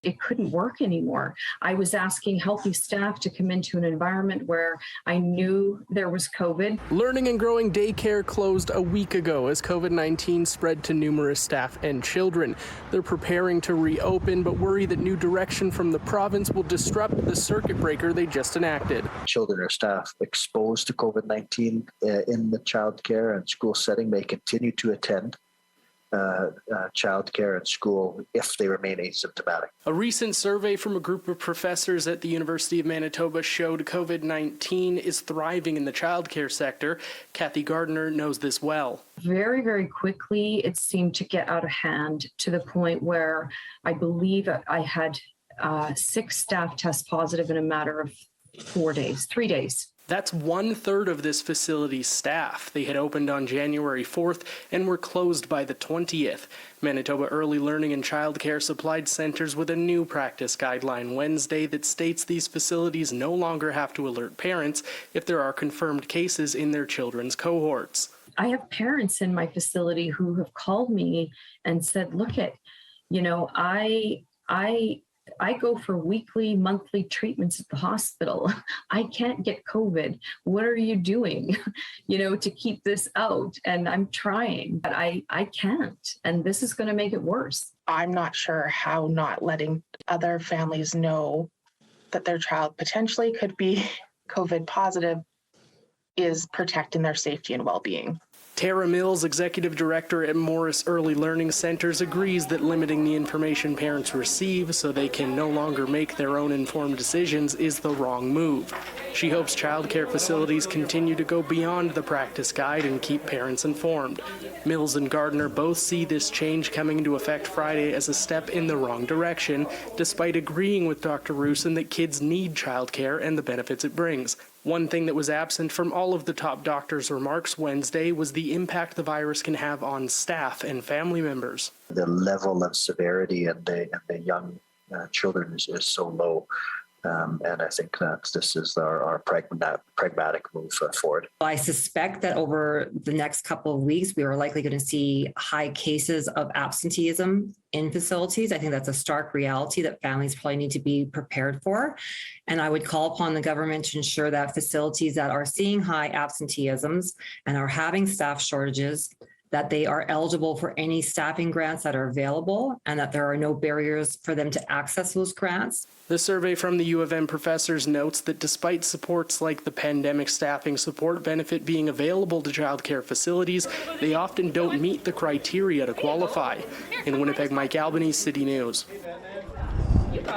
it couldn't work anymore. I was asking healthy staff to come into an environment where I knew there was COVID. Learning and Growing Daycare closed a week ago as COVID-19 spread to numerous staff and children. They're preparing to reopen, but worry that new direction from the province will disrupt the circuit breaker they just enacted. Children or staff exposed to COVID-19 in the childcare and school setting may continue to attend childcare and school if they remain asymptomatic. A recent survey from a group of professors at the University of Manitoba showed COVID-19 is thriving in the childcare sector. Kathy Gardner knows this well. Very, very quickly, it seemed to get out of hand to the point where I believe I had 6 staff test positive in a matter of 3 days. That's 1/3 of this facility's staff. They had opened on January 4th and were closed by the 20th. Manitoba Early Learning and Childcare supplied centres with a new practice guideline Wednesday that states these facilities no longer have to alert parents if there are confirmed cases in their children's cohorts. I have parents in my facility who have called me and said, look I go for weekly, monthly treatments at the hospital. I can't get COVID. What are you doing, to keep this out? And I'm trying, but I can't. And this is going to make it worse. I'm not sure how not letting other families know that their child potentially could be COVID positive is protecting their safety and well-being. Tara Mills, executive director at Morris Early Learning Centres, agrees that limiting the information parents receive so they can no longer make their own informed decisions is the wrong move. She hopes childcare facilities continue to go beyond the practice guide and keep parents informed. Mills and Gardner both see this change coming into effect Friday as a step in the wrong direction, despite agreeing with Dr. Roussin that kids need childcare and the benefits it brings. One thing that was absent from all of the top doctors' remarks Wednesday was the impact the virus can have on staff and family members. The level of severity in the young children is so low. And I think that this is our pragmatic move forward. I suspect that over the next couple of weeks, we are likely going to see high cases of absenteeism in facilities. I think that's a stark reality that families probably need to be prepared for. And I would call upon the government to ensure that facilities that are seeing high absenteeisms and are having staff shortages, that they are eligible for any staffing grants that are available and that there are no barriers for them to access those grants. The survey from the U of M professors notes that despite supports like the pandemic staffing support benefit being available to childcare facilities, they often don't meet the criteria to qualify. In Winnipeg, Mike Albanese, City News.